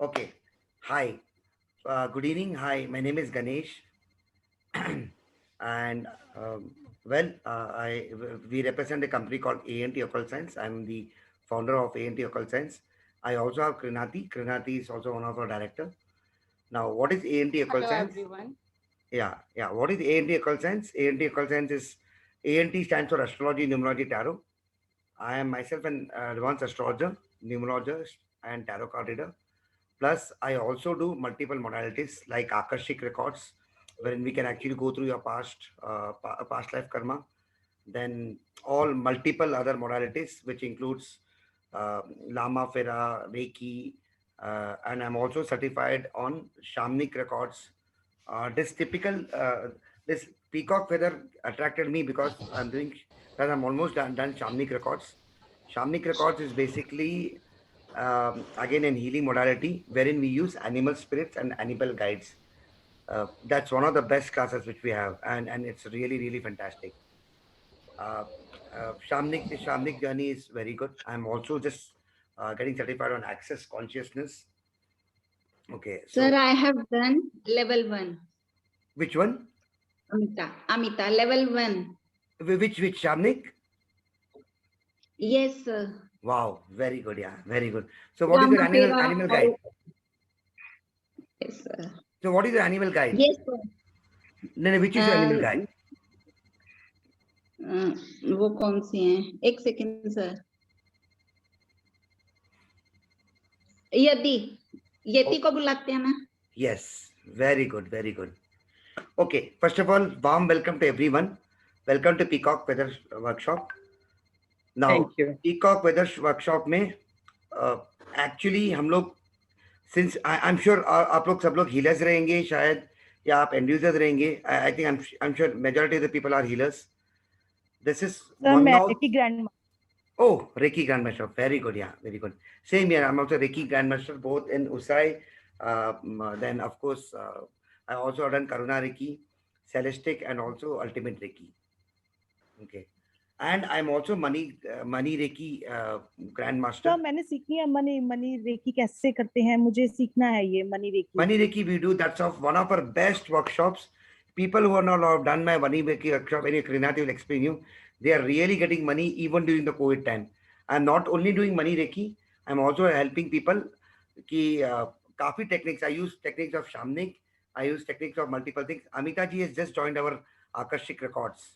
Okay. Hi. Good evening. Hi. My name is Ganesh, and well, we represent a company called A&T Occult Science. I'm the founder of A&T Occult Science. I also have Krinati. Krinati is also one of our director. Now, what is A&T Occult Hello Science? everyone. Yeah. What is A&T Occult Science? A&T Occult Science is A&T stands for Astrology, Numerology, Tarot. I am myself an advanced astrologer, numerologist, and tarot card reader. Plus, I also do multiple modalities like Akashik records, wherein we can actually go through your past life karma. Then all multiple other modalities, which includes Lama Fera, Reiki, and I'm also certified on Shamanic records. This typical this peacock feather attracted me because I'm almost done Shamanic records. Shamanic records is basically again an healing modality wherein we use animal spirits and animal guides. That's one of the best classes which we have, and it's really fantastic. Uh, Shamanic journey is very good. I'm also just getting certified on Access Consciousness. Okay, Sir, so I have done level 1. which one? Amita, level 1. Which Shamnik? Yes, sir. Wow, very good. Yeah, very good. So, what is your Ramapera, animal guide? all. Yes, sir. So, what is your animal guide? Yes, sir. No, no, which is your animal guide? वो कौन सी हैं? एक second sir. यदि यति Oh, को बुलाते हैं ना. yes, very good, very good. Okay, first of all, warm welcome to everyone. Welcome to Peacock Weather Workshop. Now, Thank you. Peacock Weather Workshop में एक्चुअली हम लोग सिंस आई एम श्योर आप लोग सब लोग हीलर्स रहेंगे शायद या आप एंड यूजर्स रहेंगे I think I am sure majority of the people are healers this is Sir, one मैं of Reiki grandma. oh Reiki Grandmaster very good yeah very good same here I'm also Reiki Grandmaster both in Usai then of course I also done Karuna Reiki Celestic and also Ultimate Reiki okay and I'm also Money Reiki Grandmaster sir मैंने सीखी है money money recce कैसे करते हैं, मुझे सीखना है ये money Reiki. Money Reiki we do that's of one of our best workshops. People who are not have done my Money Reiki workshop, any Krinati will explain you. They are really getting money even during the COVID time. I'm not only doing Money Reiki, I'm also helping people. Ki, काफी techniques. I use techniques of Shamnik. I use techniques of multiple things. Amita ji has just joined our Akashik Records.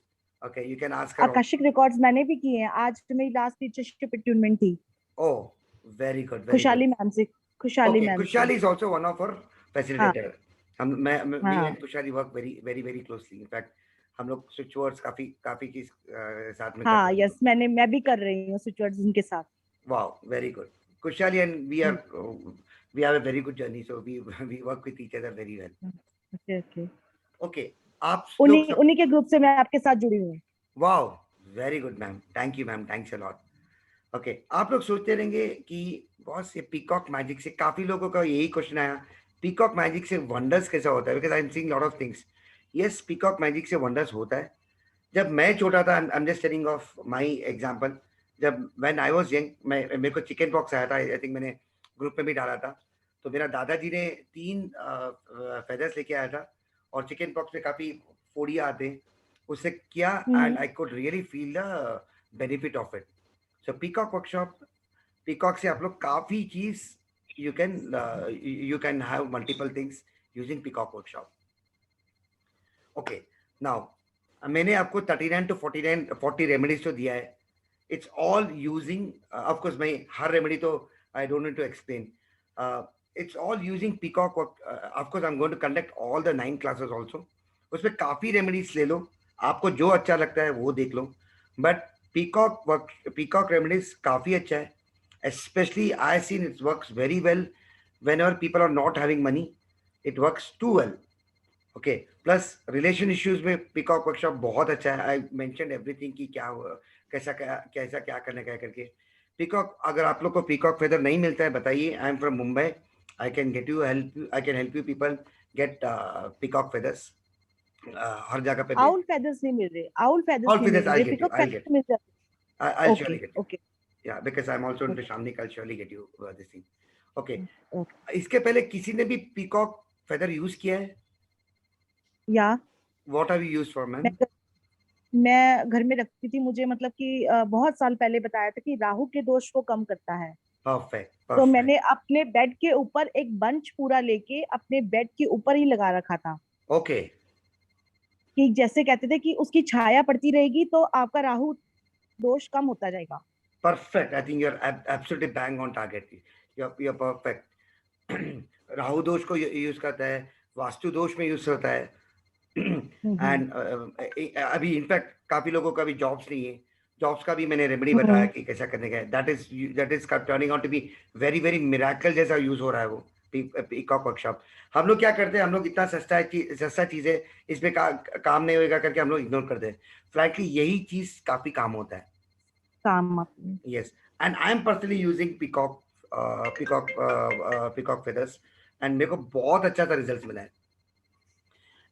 Okay, you can ask her. Akashic records मैंने भी किए हैं. आज मेरी last teachership attunement थी Oh, very good, very खुशहाली good. Ma'am से. खुशहाली Okay, मैम से. Kushali is also one of our हाँ facilitator. Me हाँ and Kushali work very closely. In fact, हम लोग स्विच वर्ड्स काफी काफी चीज साथ में हाँ करते हैं. यस मैं भी कर रही हूँ स्विचवर्ड्स उनके साथ. Wow, very good. Kushali and we have a very good journey. So we we work with each other very well. Okay okay. Okay, आप लोग उन्हीं सब उन्हीं के ग्रुप से मैं आपके साथ जुड़ी हूँ. wow, very good ma'am. Thank you ma'am. Thanks a lot. Okay आप लोग सोचते रहेंगे कि बॉस ये पीकॉक मैजिक से काफी लोगों का यही क्वेश्चन आया पीकॉक मैजिक से वंडर्स कैसा होता है because I am seeing lot of things yes peacock magic से वंडर्स होता है जब मैं छोटा था I am just telling of my example जब व्हेन आई वाज यंग मैं मेरे को चिकन पॉक्स आया था आई थिंक मैंने ग्रुप में भी डाला था तो मेरा दादाजी ने 3 फेदर्स लेके आया था और चिकन पॉक्स में काफी फोड़ियां आते हैं उससे किया and I could really feel the benefit of it so peacock workshop peacock से आप लोग काफी चीज you can have multiple things using peacock workshop okay now मैंने आपको 39 टू 40 रेमेडीज तो दिया है it's all using of course मैं हर रेमेडी तो I don't need to explain it's all using peacock of course I am going to conduct all the 9 classes also उसमें काफी रेमेडीज ले लो आपको जो अच्छा लगता है वो देख लो बट पीकॉक रेमेडीज काफी अच्छा है especially I seen it works very well whenever people are not having money it works too well okay plus relation issues में पीकॉक वर्कशॉप बहुत अच्छा है आई मेंशन एवरीथिंग कि क्या कैसा क्या करना क्या करके पीकॉक अगर आप लोग को पीकॉक फेदर नहीं मिलता है बताइए I am from Mumbai I can get you help I can help you people get peacock feathers हर जगह पे आउल फेदर्स नहीं मिल रहे. आउल फेदर्स all नहीं मिल feathers I'll रहे. get you peacock I'll feathers get मिल जाते. I'll surely okay get you okay yeah because I'm also into okay. Shamnik I'll surely get you this thing okay, okay इसके पहले किसी ने भी peacock feather use किया है? या what have you used for मैं मैम? मैं घर में रखती थी, मुझे मतलब कि बहुत साल पहले बताया था कि राहु के दोष को कम करता है। परफेक्ट, तो परफेक्ट। मैंने अपने बेड के ऊपर एक बंच पूरा लेके अपने बेड के ऊपर ही लगा रखा था, ओके, कि जैसे कहते थे कि उसकी छाया पड़ती रहेगी तो आपका राहु दोष कम होता जाएगा। perfect. I think you're absolutely bang on target. You're perfect. Rahu दोष को यूज करता है, वास्तु दोष में यूज होता है। हम्म एंड अभी इनफैक्ट काफी लोगों का भी जॉब्स नहीं है, जॉब्स का भी मैंने रेमेडी बताया हम्म कि कैसा करने का है। That is turning out to be very very miracle जैसा यूज हो रहा है वो पीकॉक वर्कशॉप। हम लोग क्या करते हैं, हम लोग इतना सस्ता चीज है, इसमें काम नहीं होगा करके हम लोग इग्नोर करते हैं। फ्रैंकली यही चीज काफी काम होता है। काम अपने। Yes, and I am personally using peacock feathers, and मेरे को बहुत अच्छा सा रिजल्ट मिला है।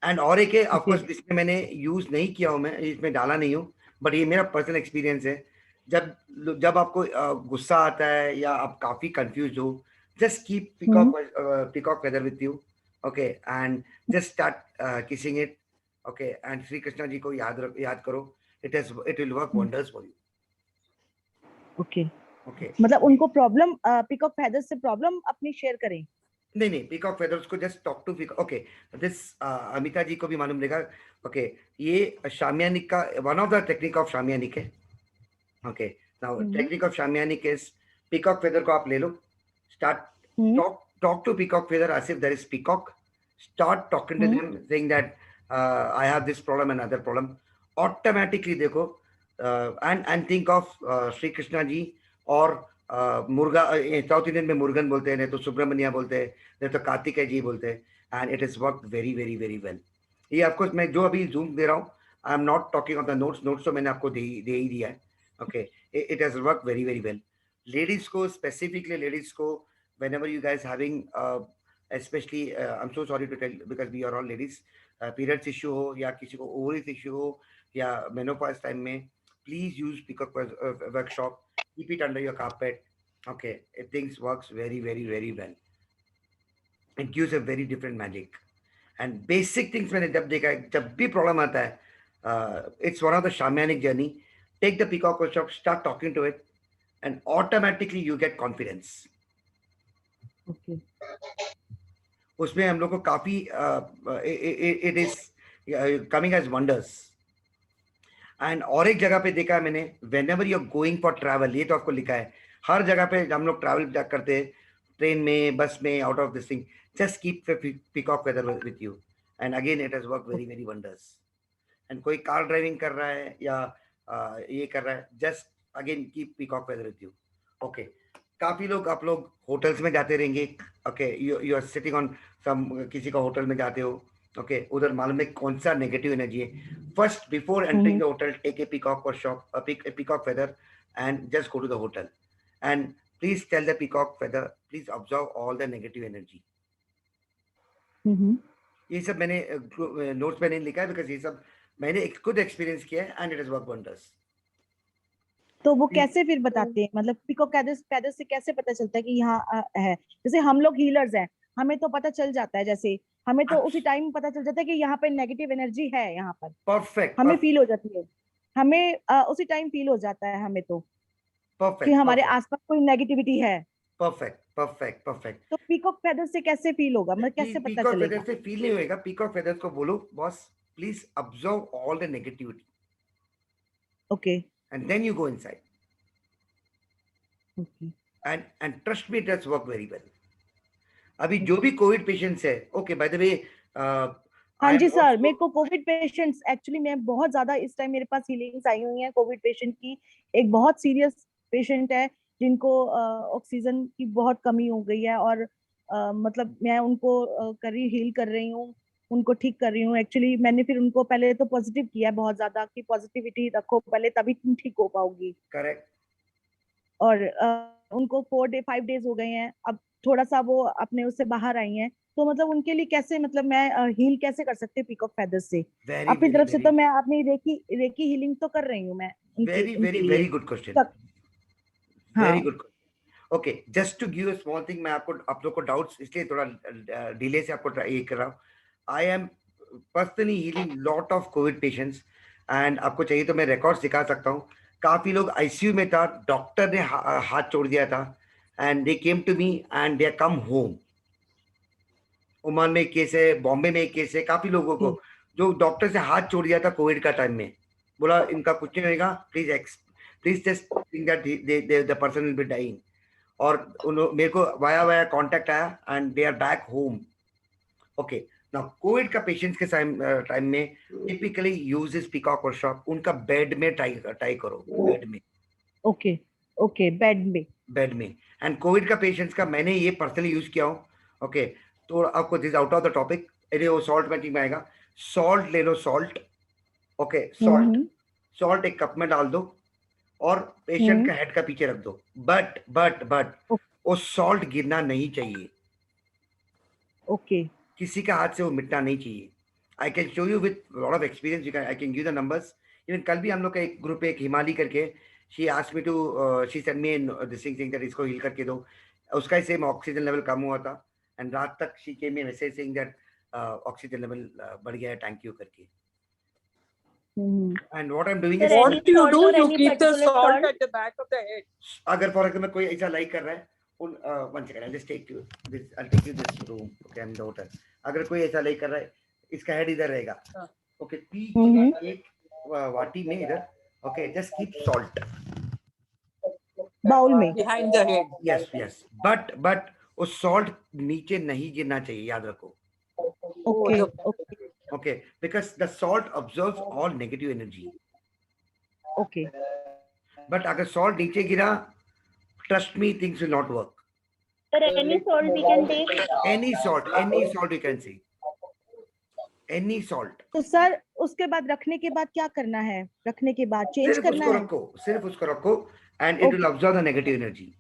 एंड और एक है, ऑफ ओके। कोर्स इसमें मैंने यूज नहीं किया हूँ, मैं इसमें डाला नहीं हूँ, बट ये मेरा पर्सनल एक्सपीरियंस है। जब जब आपको गुस्सा आता है या आप काफी कंफ्यूज हो, just keep hmm peacock feather with you, okay, and just start kissing it, okay, and Shri Krishna ji को याद करो। It will work wonders for you. Okay, okay, मतलब उनको प्रॉब्लम पिकअप फेदर से प्रॉब्लम अपनी शेयर करें। नहीं नहीं, पीकॉक फेदर्स को just talk to peacock. Okay, this Amita ji को भी मालूम रहेगा। ओके, ये शामियानिक का one of the technique of शामियानिक है। Okay, now hmm technique of शामियानिक इज, पीकॉक फेदर को आप ले लो, start hmm talk to peacock feather as if there is peacock, start talking to hmm them saying that I have this problem and other problem, automatically देखो, and think of Shri Krishna ji, और मुर्गा, south Indian में मुर्गन बोलते हैं, नहीं तो सुब्रमण्या बोलते हैं, नहीं तो कार्तिकेय जी बोलते हैं, and it is work very very very well. ये ऑफकोर्स मैं जो अभी जूम दे रहा हूँ, I am not talking of the notes तो मैंने आपको दे ही दिया है। Okay, it has work very very well. Ladies को स्पेसिफिकली, लेडीज को whenever you guys having especially I'm so sorry to tell because we are all ladies, periods issue हो या किसी को ovaries issue हो या menopause time में, please use peacock workshop, keep it under your carpet, okay, it things works very very very well, it gives a very different magic and basic things। मैंने जब देखा है, जब भी प्रॉब्लम आता है, it's one of the shamanic journey, take the peacock workshop, start talking to it, and automatically you get confidence। ओके। उसमें हम लोग को काफी it is coming as wonders. And और एक जगह पे देखा है मैंने, whenever you are going for travel, ये तो आपको लिखा है हर जगह पे हम लोग ट्रैवल करते हैं, ट्रेन में, बस में, out of this thing, just keep peacock feather with you, and again it has work very very wonders. And कोई कार ड्राइविंग कर रहा है या ये कर रहा है, just again keep peacock feather with you. Okay, काफी लोग, आप लोग होटल्स में जाते रहेंगे, okay, you are sitting on some, किसी का होटल में जाते हो, ओके, उधर मालूम है कौन सा नेगेटिव एनर्जी है। First before entering hmm the hotel, take a peacock और shop, peacock feather, and just go to the hotel, and please tell the peacock feather, please observe all the negative energy. Hmm ये सब मैंने notes में नहीं लिखा है, because ये सब मैंने खुद एक्सपीरियंस किया है, and it is work wonders. तो वो कैसे फिर बताते हैं, मतलब पिकॉक फेदर से कैसे पता चलता है कि यहाँ है? जैसे हम लोग हीलर्स हैं, हमें तो पता चल जाता है, जैसे हमें तो उसी टाइम पता चल जाता है कि यहाँ पे नेगेटिव एनर्जी है, यहाँ पर परफेक्ट, हमें फील हो जाती है। हमें उसी टाइम फील हो जाता है हमें तो, कि परफेक्ट, हमारे परफेक्ट, आसपास कोई नेगेटिविटी है। Perfect, perfect, perfect. तो पीकॉक फेदर से कैसे फील होगा, मतलब कैसे पता पीकॉक फेदर चलेगा? से फील नहीं होएगा, पीकॉक फेदर को बोलो, boss please observe all the negativity, okay and then you go inside, okay and trust me, it has work very well. अभी जो भी कोविड पेशेंट्स है, ओके, बाय द वे, हाँ आई एम जी sir, also, मेरे को Covid patients, actually मैं बहुत ज्यादा इस टाइम मेरे पास हीलिंग्स आई हुई हैं कोविड पेशेंट की। एक बहुत सीरियस पेशेंट है जिनको ऑक्सीजन की बहुत कमी हो गई है, और मतलब मैं उनको हील कर रही हूँ, उनको ठीक कर रही हूँ। एक्चुअली मैंने फिर उनको पहले तो पॉजिटिव किया बहुत ज्यादा, कि पॉजिटिविटी रखो पहले, तभी तुम ठीक हो पाओगी। करेक्ट, और उनको 5 डेज हो गए हैं, अब थोड़ा सा वो अपने उससे बाहर आई हैं। तो मतलब उनके लिए कैसे, मतलब मैं हील कैसे कर सकती हूँ पीकॉक फेदर से? वेरी अपनी वेरी तरफ से वेरी तो मैं अपनी रेकी रेकी हीलिंग तो कर रही हूँ मैं, उनके वेरी उनके वेरी लिए वेरी गुड क्वेश्चन, तक। वेरी हाँ। Good. Okay, just to give a small thing, मैं आपको आप लोग को डाउट्स इसलिए थोड़ा डिले से आपको ये कर रहा हूँ. I am personally healing lot of Covid patients and आपको चाहिए तो मैं रिकॉर्ड्स दिखा सकता हूँ. काफी लोग आईसीयू में था, डॉक्टर ने हाथ छोड़ दिया था and they came to me and they come home. Oman में एक केस है, बॉम्बे में एक केस है, काफी लोगों को जो डॉक्टर से हाथ छोड़ दिया था कोविड का टाइम में, बोला इनका कुछ नहीं रहेगा, please just think that the person will be dying. और मेरे को वाया वाया कांटेक्ट आया and they are back home. Okay, now Covid का पेशेंट्स के टाइम में टिपिकली यूजेस पीकॉक वर्कशॉप. उनका बेड में ट्राई करो, बेड में. ओके ओके, बेड में. एंड कोविड का पेशेंट्स का मैंने ये पर्सनली यूज किया हूँ. ओके, तो आपको this out of the topic, ये वो सॉल्ट मैचिंग में आएगा. सॉल्ट ले लो, सॉल्ट. ओके, सॉल्ट एक कप में डाल दो और पेशेंट का हेड का पीछे रख दो. बट वो सॉल्ट गिरना नहीं चाहिए. ओके, किसी का हाथ से वो मिटना नहीं चाहिए. I can show you with lot of experience, I can give the numbers. Even कल भी हम लोग का एक ग्रुप है, एक हिमाली करके, she asked me to, she send me this thing that इसको हील करके दो. उसका ही सेम ऑक्सीजन लेवल कम हुआ था एंड रात तक she came me message saying that oxygen level बढ़ गया है, थैंक यू करके. And what I am doing is, What do? You keep the salt at the back of the head. अगर फॉर एग्जांपल कोई ऐसा like कर रहा है, उन one second, I just take you this, I take you this room. Okay, I am the hotel. अगर कोई ऐसा लाइक कर रहा है, इसका हेड इधर रहेगा. ओके, एक वाटी में इधर. Okay, just keep salt bowl में. Behind the head. Yes. But वो सॉल्ट नीचे नहीं गिरना चाहिए, याद रखो. ओके ओके, because the salt absorbs all negative energy. Okay. But अगर सॉल्ट नीचे गिरा, trust me, things will not work. Sir, any salt we can take? Any salt you can see. Any salt. तो सर उसके बाद रखने के बाद क्या करना है? रखने के बाद चेंज करना है? सिर्फ उसको रखो and it will absorb the negative energy.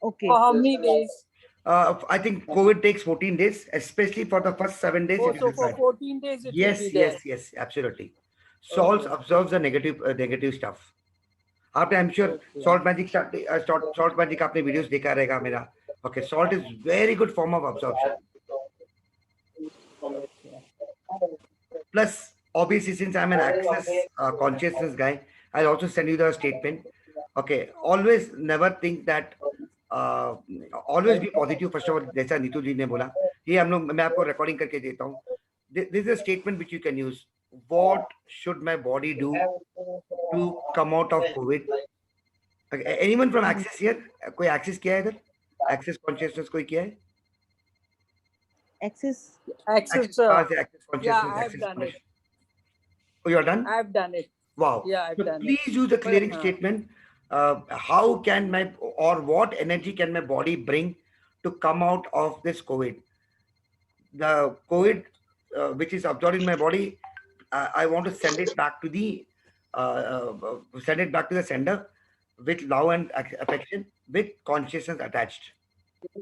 Okay. For how many days? I think COVID takes 14 days, especially for the first 7 days. Oh, it so is for required. 14 days it will be there. Yes, absolutely. Salt absorbs the negative stuff. आपने आई am sure salt magic आपने videos देखा रहेगा मेरा. Okay, salt is very good form of absorption. Plus obviously since I'm an access consciousness guy, I'll also send you the statement. Okay, always never think that always be positive first of all. जैसा नीतू जी ने बोला, ये हम लोग, मैं आपको recording करके देता हूँ. This is a statement which you can use. What should my body do to come out of COVID? Okay, anyone from Access here? कोई Access किया है इधर? Access consciousness कोई किया है? Access Access, consciousness. yeah, I have done it. Oh, you are done? I have done it. Wow. Yeah, I've So done please it. use the clearing statement. How can my, or what energy can my body bring to come out of this COVID? The COVID which is absorbing my body, I want to send it back to the sender with love and affection, with consciousness attached.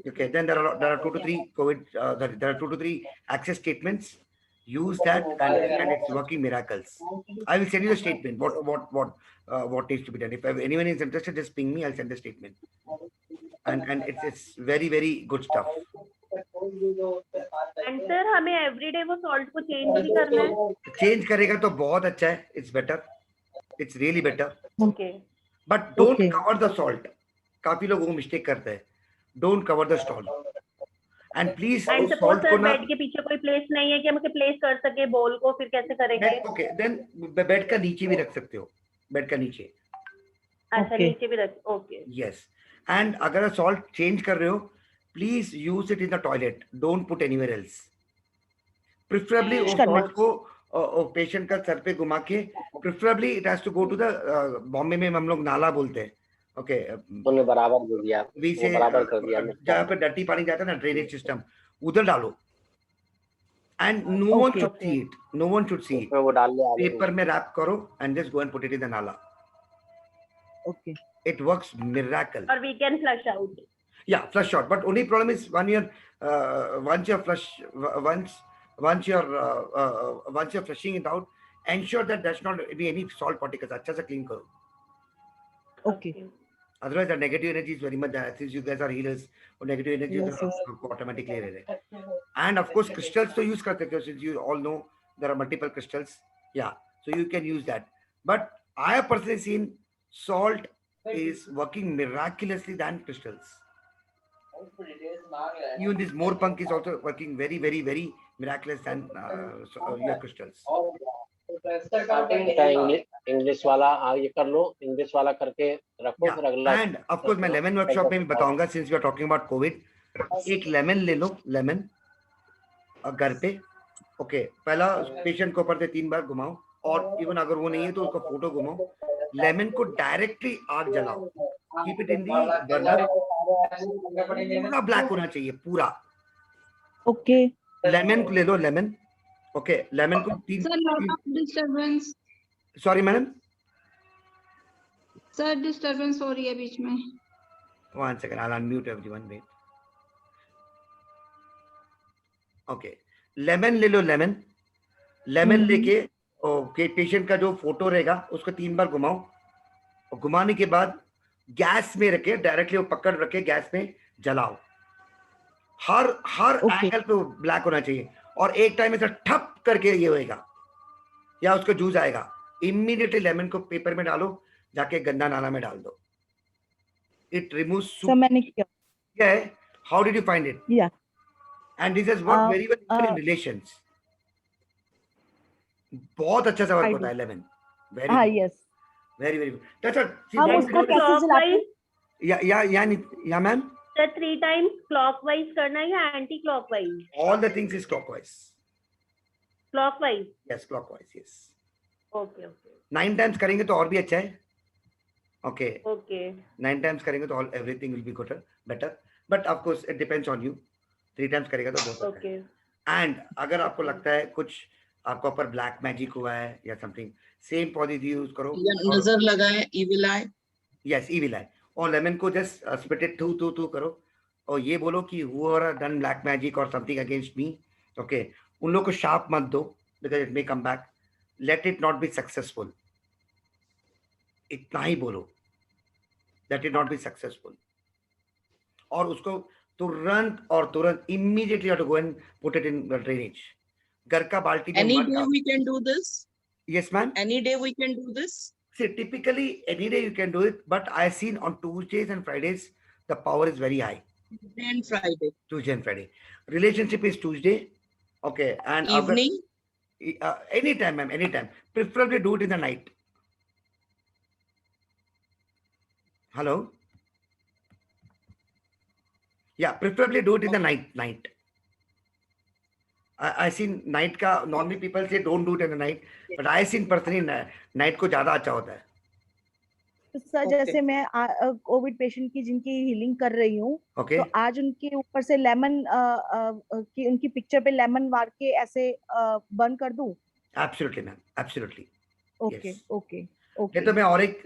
Okay, then there are 2 to 3 COVID, there are 2 to 3 access statements. Use that and it's working miracles. I will send you the statement. What needs to be done. If anyone is interested, just ping me. I'll send the statement. And it's very, very good stuff. And sir, हमें everyday वो salt को change ही करना है? Change करेगा तो बहुत अच्छा है. It's better. It's really better. Okay. But don't cover the salt. काफी लोग वो mistake करते हैं. Don't cover the salt. And please, And suppose sir bed के पीछे कोई प्लेस नहीं है कि हम प्लेस कर सके बॉल को, फिर कैसे करेंगे? Okay, then बेड का नीचे भी रख सकते हो. बेड का नीचे. अच्छा, नीचे भी रख. Okay. Yes. And अगर salt change कर रहे हो, please use it in the toilet. Don't put anywhere else. Preferably वो salt को patient का सर पे घुमा के, preferably it has to go to the Bombay में हम लोग नाला बोलते हैं. Okay. तुमने बराबर कर दिया. वो बराबर कर दिया. जहाँ पे डर्टी पानी जाता है ना, ड्रेनेज सिस्टम, उधर डालो. And no one should see it. No one should see it. वो डाल ले. पेपर में रैप करो and just go and put it in the nala. Okay. It works miracle. Or we can flush out. Yeah, flush out. But only problem is once you're flushing it out, ensure that there's not be any salt particles. अच्छा से clean करो. Okay. Otherwise, the negative energy is very much there. Since you guys are healers, or negative energy Yes, yes. automatically ले रहे हैं. And of course, crystals to use करते हो, since you all know there are multiple crystals. Yeah, so you can use that. But I have personally seen salt is working miraculously than crystals. Even this more punk is also working very, very, very miraculous than your crystals. English वाला ये कर लो, English वाला करके रखो, फिर अगला. And of course मैं lemon workshop में भी बताऊंगा, since we are talking about COVID. एक लेमन ले लो, लेमन घर पे. ओके, पहला पेशेंट को ऊपर से 3 बार घुमाओ, और इवन अगर वो नहीं है तो उसका फोटो घुमाओ. लेमन को डायरेक्टली आग जलाओ. Keep it in the burner. पूरा ब्लैक होना चाहिए, पूरा. ओके. लेमन को ले लो, लेमन. ओके, लेमन को 3. Sir, lot of disturbance. Sorry madam. Sir, disturbance हो रही है बीच में. 1 second, I'll unmute everyone. Wait. Okay, lemon ले लो, लेमन. लेमन लेके ओके, पेशेंट का जो फोटो रहेगा उसको 3 बार घुमाओ, और घुमाने के बाद गैस में रखे, डायरेक्टली वो पकड़ रखे, गैस में जलाओ. हर एंगल पे वो ब्लैक होना चाहिए, और एक टाइम ऐसा ठप करके ये होएगा या उसका जूस आएगा. इमीडिएटली लेमन को पेपर में डालो, जाके गंदा नाला में डाल दो. It removes. सर मैंने किया है. How did you find it? या and this has worked very well in relations. बहुत अच्छा सा वर्क होता है लेमन. वेरी, हाँ, yes. Very very good. That's हम उसको कैसे जलाते हैं? या मैम. सर 3 times clockwise करना है या anti clockwise? All the things is clockwise. Clockwise. Yes, clockwise. Yes. Okay okay 9 times करेंगे तो और भी अच्छा है. Okay. ओके. 9 times करेंगे तो all everything will be better. But of course it depends on you. 3 times करेगा तो बहुत अच्छा है. And अगर आपको लगता है कुछ आपको ऊपर ब्लैक मैजिक हुआ है या समथिंग, सेम पॉजिटिव यूज करो. नजर लगा है, evil eye. Yes, evil eye. और लेमन को जस्ट स्प्लिट इट थू करो, और ये बोलो कि whoever done black magic or something against me, okay, उन लोग को शार्प मत दो, because it may come back. Let it not be successful. इतना ही बोलो, let it not be successful. और उसको तुरंत immediately have to go and put it in the drainage. घर का बाल्टी में Any मत day डालो. we can do this? Yes ma'am. Any day we can do this? See, typically any day you can do it, but I seen on Tuesdays and Fridays the power is very high. Tuesday and Friday. Tuesday and Friday. Relationship is Tuesday. Okay. And Evening? Anytime, ma'am, anytime. Preferably do it in the night. Hello? Yeah, preferably do it in the night. I seen night का, normally people say don't do it in the night, but I seen personally night को ज़्यादा अच्छा होता है. Sir जैसे मैं Covid patient की जिनकी हीलिंग कर रही हूँ, Okay. तो आज उनके ऊपर से लेमन की उनकी पिक्चर पे लेमन मार के ऐसे बर्न कर दूं? Absolutely, ma'am. Absolutely. Okay Yes. Okay ये ओके. तो मैं और एक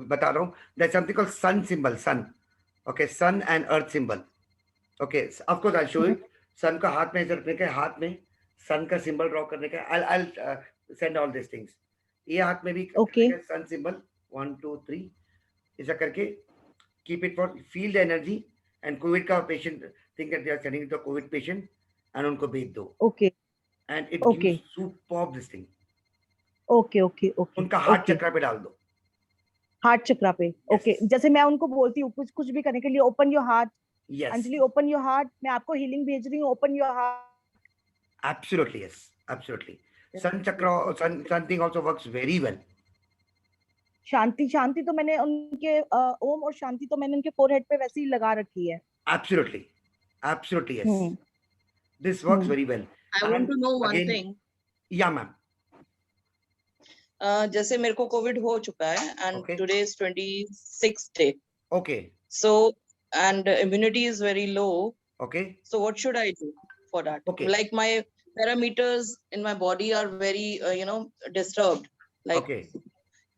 बता रहा हूँ. There's something called sun symbol, sun. Okay, sun and earth symbol. Okay, of course I'll show you. Sun का हाथ में ऐसे रखने का, हाथ में sun का symbol draw करने का. I'll send all these things. ये हाथ में भी Okay. sun symbol 1 2 3 ऐसा करके keep it for feel the energy, and COVID का patient think that they are sending it to a COVID patient and उनको भेज दो, okay and it Okay. gives superb this thing. Okay okay okay. उनका हाथ चक्र पे डाल दो. हार्ट चक्रा पे. ओके, जैसे मैं उनको बोलती हूँ कुछ भी करने के लिए, open your heart. Yes. Anjali, open your heart. मैं आपको हीलिंग भेज रही हूँ, open your heart. Absolutely, yes. Absolutely. Sun chakra, sun thing also works very well. शांति तो मैंने उनके ओम और शांति तो मैंने उनके फोरहेड पे वैसे ही लगा रखी है. Absolutely. Absolutely, yes. This works very well. I want to know one again- thing. Yeah, ma'am. जैसे मेरे को कोविड हो चुका है and Okay. today is 26th day. Okay. So and immunity is very low. Okay. So what should I do for that? Okay. Like my parameters in my body are very disturbed. Like Okay.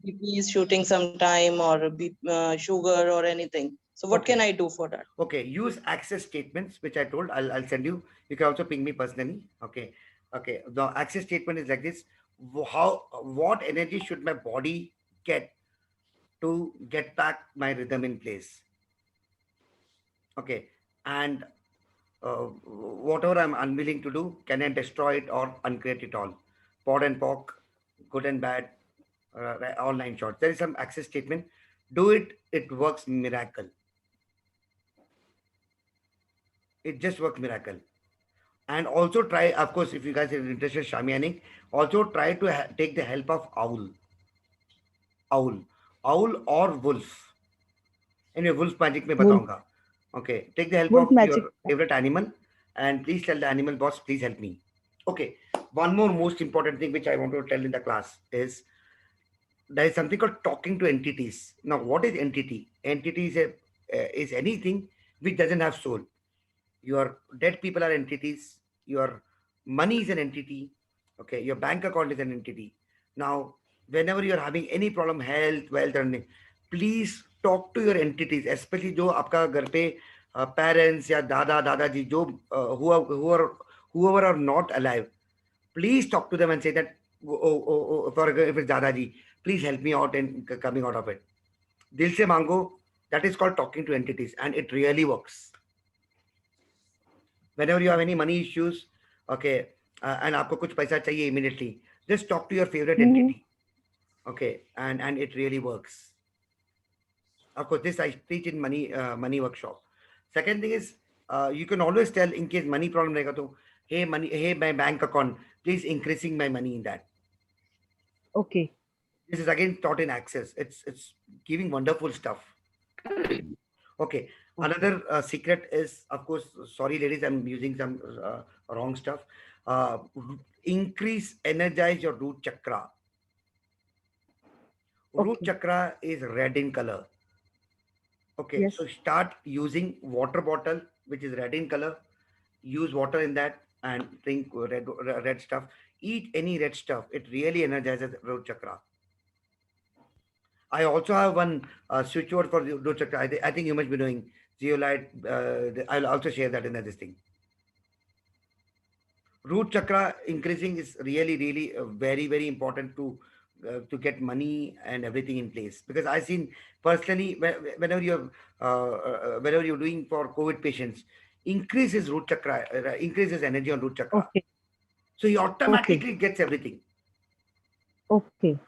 BP is shooting sometime or sugar or anything. So what Okay. can I do for that? Okay. Use access statements, which I told. I'll send you. You can also ping me personally. Okay. Okay. The access statement is like this. What energy should my body get to get back my rhythm in place. Okay, and whatever I'm unwilling to do, can I destroy it or uncreate it all? Pod and pock, good and bad, all nine shorts. There is some access statement. Do it, it works miracle. It just works miracle. And also try, of course, if you guys are interested in Shamianic, also try to take the help of owl, owl or wolf. Anyway, wolf magic में Wolf, बताऊंगा. Okay, take the help wolf of magic. your favorite animal and please tell the animal boss, please help me. Okay, one more most important thing which I want to tell in the class is there is something called talking to entities. Now, what is entity? Entity is anything which doesn't have soul. Your dead people are entities. Your money is an entity. Okay, your bank account is an entity. Now, whenever you are having any problem, health, wealth, or anything, please talk to your entities, especially जो आपका घर पे parents या दादा दादाजी जो whoever are not alive, please talk to them and say that, for if it's dadaji, please help me out in coming out of it. Dil se mango, that is called talking to entities, and it really works. Whenever you have any money issues, okay, and आपको कुछ पैसा चाहिए immediately, just talk to your favorite entity, okay, and it really works. Of course, this I teach in money workshop. Second thing is, you can always tell in case money problem रहेगा तो, hey my bank account, please increasing my money in that. Okay. This is again taught in Access. It's giving wonderful stuff. Okay. Another secret is, of course, sorry ladies, I'm using some wrong stuff. Increase, energize your root chakra. Root chakra is red in color. Okay, Yes. so start using water bottle which is red in color. Use water in that and drink red stuff. Eat any red stuff. It really energizes root chakra. I also have one switch word for the root chakra. I think you must be knowing zeolite. I'll also share that in this thing. Root chakra increasing is really very important to get money and everything in place, because I've seen personally whenever you're doing for COVID patients, increases root chakra, increases energy on root chakra. Okay. So he automatically gets everything. Okay.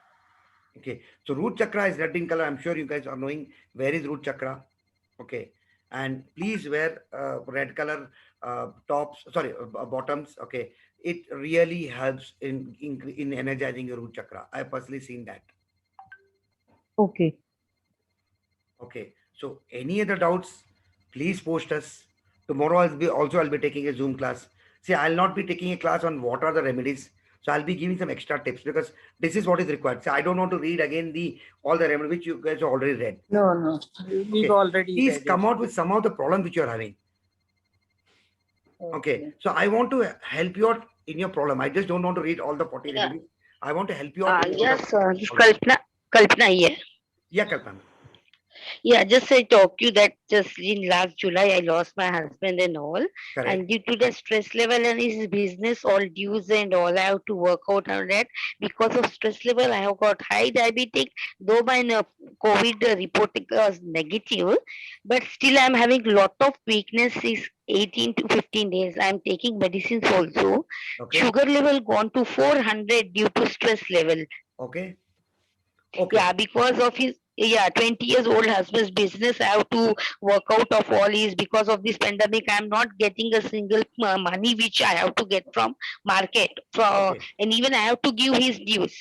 Okay, so root chakra is red in color. I'm sure you guys are knowing where is root chakra. Okay, and please wear red color tops, sorry, bottoms. Okay, it really helps in energizing your root chakra. I personally seen that. Okay. Okay, so any other doubts, please post us. Tomorrow I'll be taking a Zoom class. See, I'll not be taking a class on what are the remedies. So I'll be giving some extra tips because this is what is required. So I don't want to read again all the remedies which you guys already read. No, we've already Please read come it. out with some of the problems which you're having. Okay, so I want to help you out in your problem. I just don't want to read all the 40 remedies. I want to help you out. Yes, Kalpana here. Yeah, Kalpana. Yeah, just I talked to you that just in last July I lost my husband and all. Correct. And due to the stress level and his business, all dues and all, I have to work out on that. Because of stress level, I have got high diabetic. Though my COVID report was negative, but still I'm having lot of weakness. Is 18 to 15 days. I'm taking medicines also. Okay. Sugar level gone to 400 due to stress level. Okay. Yeah, because of his 20 years old husband's business, I have to work out of all his. Because of this pandemic, I'm not getting a single money which I have to get from market. And even I have to give his dues.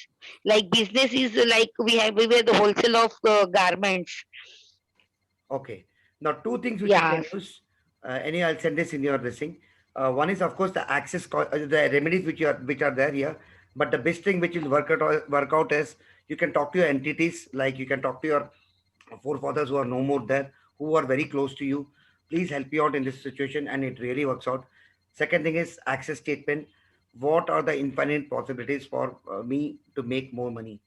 Like business is like we were the wholesale of garments. Okay. Now, two things which you can use. I'll send this in your thing. One is, of course, the the remedies which are there here. But the best thing which will work out is you can talk to your entities, like you can talk to your forefathers who are no more there, who are very close to you. Please help you out in this situation, and it really works out. Second thing is access statement. What are the infinite possibilities for me to make more money?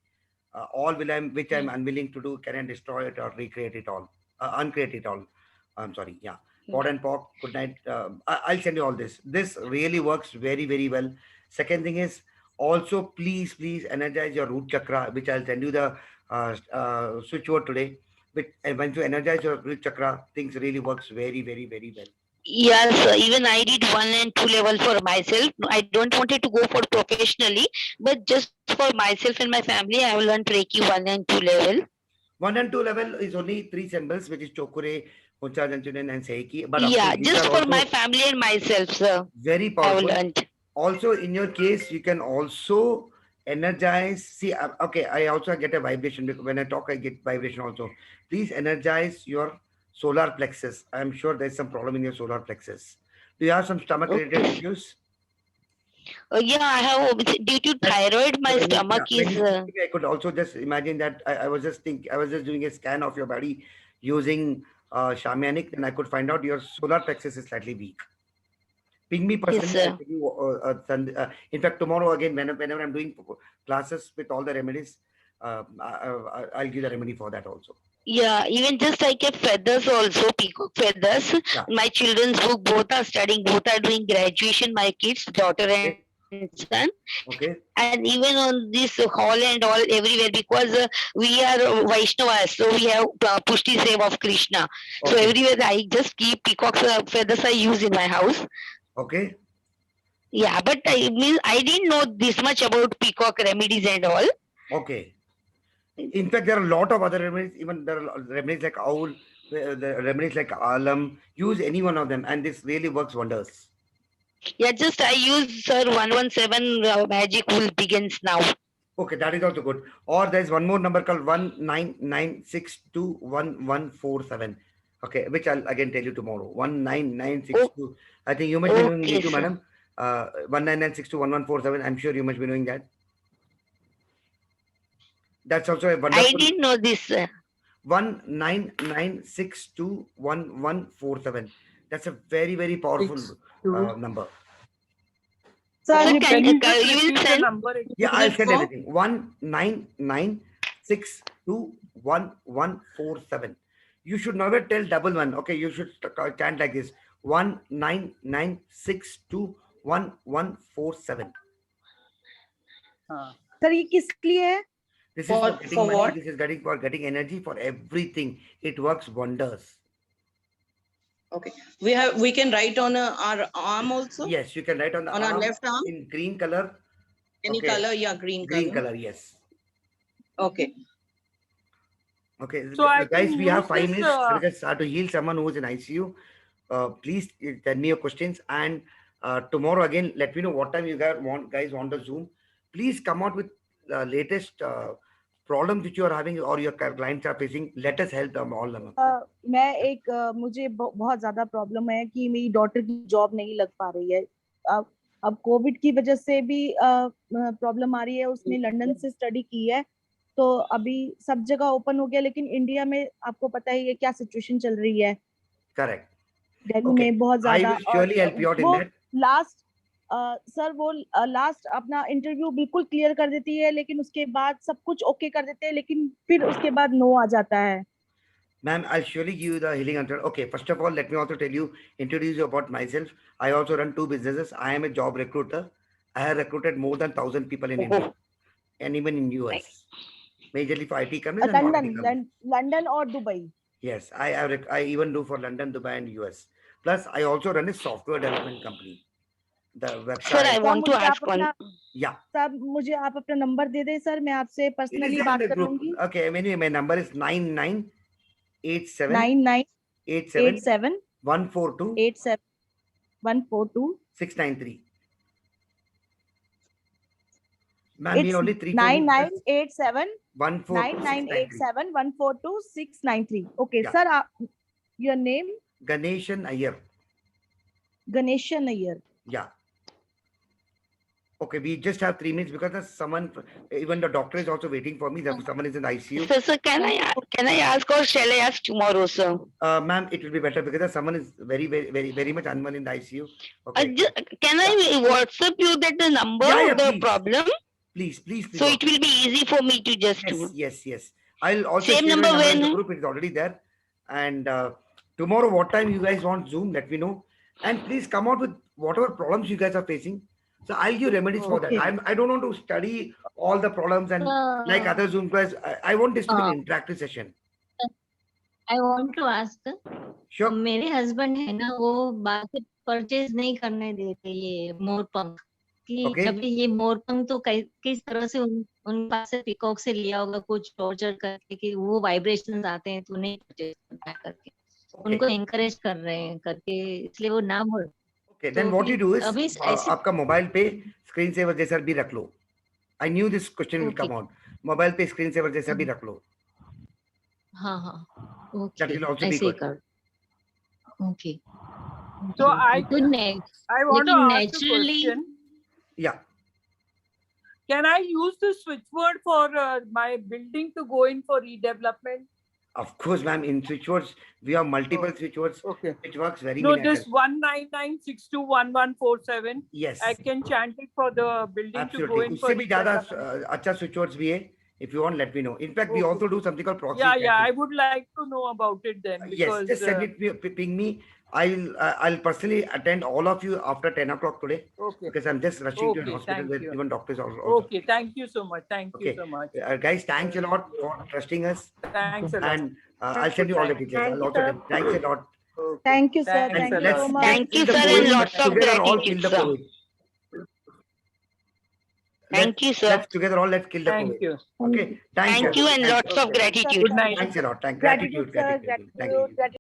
Which I'm unwilling to do, can I destroy it or recreate it all? Uncreate it all. I'm sorry. Yeah. Pod and pock. Good night. I'll send you all this. This really works very well. Second thing is also please energize your root chakra, which I'll send you the switchboard today. But once you energize your root chakra, things really works very, very, very well. Yes, even I did 1 and 2 level for myself. I don't wanted to go for professionally, but just for myself and my family, I will learn Reiki 1 and 2 level. 1 and 2 level is only 3 symbols, which is Chokure, Huncha Janchunen, and Seiki. But of Yeah, course, these just are for also my family and myself, sir. very I will powerful. learn. Also, in your case, you can also energize. See, okay, I also get a vibration because when I talk, I get vibration also. Please energize your solar plexus. I'm sure there's some problem in your solar plexus. Do you have some stomach related Okay. issues? Yeah, I have due to thyroid, my When you, stomach when is. you speak to me, I could also just imagine that I was just doing a scan of your body using shamanic, and I could find out your solar plexus is slightly weak. Ping me Yes, personally. I'll sir. give you, in fact, tomorrow again, whenever I'm doing classes with all the remedies, I'll give the remedy for that also. Yeah, even just I kept feathers also, peacock feathers. Yeah. My children's book, both are studying, both are doing graduation, my kids, daughter and son. Okay. And even on this hall and all everywhere, because we are Vaishnavas, so we have Pushti Seva of Krishna. So Okay. everywhere I just keep peacock feathers I use in my house. Okay. Yeah, but I mean I didn't know this much about peacock remedies and all. Okay. In fact, there are a lot of other remedies. Even there are remedies like owl, the remedies like alam. Use any one of them, and this really works wonders. Yeah, just I use sir 117 magic will begins now. Okay, that is also good. Or there's one more number called 199621147. Okay, which I'll again tell you tomorrow. 19962. I think you must be knowing Okay, me too, sir. madam. 199621147. I'm sure you must be knowing that. That's also a I wonderful. didn't know this, sir. 199621147. That's a very, very powerful number. Sir, Sir, Can can you you just will repeat the send? number? Yeah, again? I'll send everything. 199621147. You should never tell double one. Okay, you should chant like this. 199621147. हाँ. Sir ये किस लिए है? This is for getting money. what? This is getting energy for everything. It works wonders. Okay. We can write on our arm also. Yes, you can write on the On our arm left arm. in green color. Any Okay. color, yeah, green Green color. color, yes. Okay. Okay, So I guys, can we have use 5 this, minutes. Let us start to heal someone who is in ICU. Please tell me your questions, and tomorrow again, let me know what time you guys want the Zoom. Please come out with latest problems which you are having or your clients are facing. Let us help them all. मैं एक मुझे बहुत ज्यादा problem है कि मेरी daughter की job नहीं लग पा रही है. अब कोविड की वजह से भी प्रॉब्लम आ रही है. उसने लंदन से स्टडी की है, तो अभी सब जगह ओपन हो गया, लेकिन इंडिया में आपको पता ही है क्या सिचुएशन चल रही है. करेक्ट. दिल्ली में बहुत I ज्यादा. will surely help you out in वो that. लास्ट सर वो लास्ट अपना इंटरव्यू बिल्कुल क्लियर कर देती है, लेकिन उसके बाद सब कुछ ओके कर देते हैं, लेकिन फिर उसके बाद नो आ जाता है. Ma'am, I'll surely give you the healing answer. Okay, first of all, let me also tell you, introduce you about myself. I also run 2 businesses. I am a job recruiter. I have recruited more than 1,000 people in India and even in US. Majorly for IT companies and non-IT companies. London और Dubai. Yes, I even do for London, Dubai, and US. Plus, I also run a software development company. The website. Sir, I want to मुझे ask आप one. अपना Yeah. Sir मुझे आप अपना number दे दें sir, मैं आपसे It is personally there in बात the कर group. लूंगी. Okay, anyway, my number is 9987 9987 142 142 693. Ma'am, you it's only 3 9987 142 142 693. Okay, Yeah. sir, your name? Ganeshan Iyer. Ganeshan Iyer. Yeah. Okay, we just have 3 minutes because there's someone, even the doctor is also waiting for me. Someone is in the ICU. Sir, can I ask or shall I ask tomorrow, sir? Ma'am, it will be better because someone is very much unwell in the ICU. Okay. Can I WhatsApp you that the number Yeah, of the please. problem? Please. So it will be easy for me to just do. Yes. I'll also Same share my number number in the when- group. It's already there. And tomorrow, what time you guys want Zoom? Let me know. And please come out with whatever problems you guys are facing. So I'll give remedies for that. Okay. I don't want to study all the problems and like other Zoom class. I want this to be an interactive session. I want to ask, Sure. मेरे husband है ना, वो बाहर से purchase नहीं करने देते ये मोरपंख कि Okay. कभी ये मोरपंख तो किस तरह से उन पास से पिकॉक से लिया होगा कुछ टॉर्चर करके कि वो वाइब्रेशंस आते हैं तो नहीं परचेज करना है करके उनको एनकरेज कर रहे हैं करके, इसलिए वो ना बोल। Okay, then तो what you फिर do is अभी ऐसे आपका मोबाइल पे स्क्रीन सेवर जैसा भी रख लो. I knew this question will Okay. come on. Mobile पे स्क्रीन सेवर जैसा भी रख लो. हाँ हाँ That okay will also be ऐसे ही good. कर। Okay So I good night. I want to लेकिन ask a naturally- question. Yeah. Can I use the switchboard for my building to go in for redevelopment? Of course, ma'am. In switchboards, we have multiple Oh. switchboards Okay. which works very No, miracle. this 199621147. Yes. I can chant it for the building to go Absolutely. in for उससे भी ज़्यादा redevelopment. अच्छा switchboards भी है. If you want, let me know. In fact, we Okay. also do something called proxy. Yeah, chanting. I would like to know about it then Yes, because just send it, ping me. I'll personally attend all of you after 10 o'clock today okay. because I'm just rushing to an Okay, hospital thank with you. even doctors also. Okay, thank you so much. Thank Okay. you so much. Guys, thanks a lot for trusting us. Thanks a lot. And I'll send you all the details. Thank I'll you, also sir. thanks a lot. Okay. Thank you, sir. Thanks Thank a you lot. so much. Thank you, kill the sir, and COVID. lots of Together all kill gratitude, the sir. COVID. Thank you, sir. Let's together all let's kill the Thank COVID. you. Okay. Thank you and lots of gratitude. Good night. Thanks a lot. Gratitude, sir. Gratitude. Thank you. Gratitude.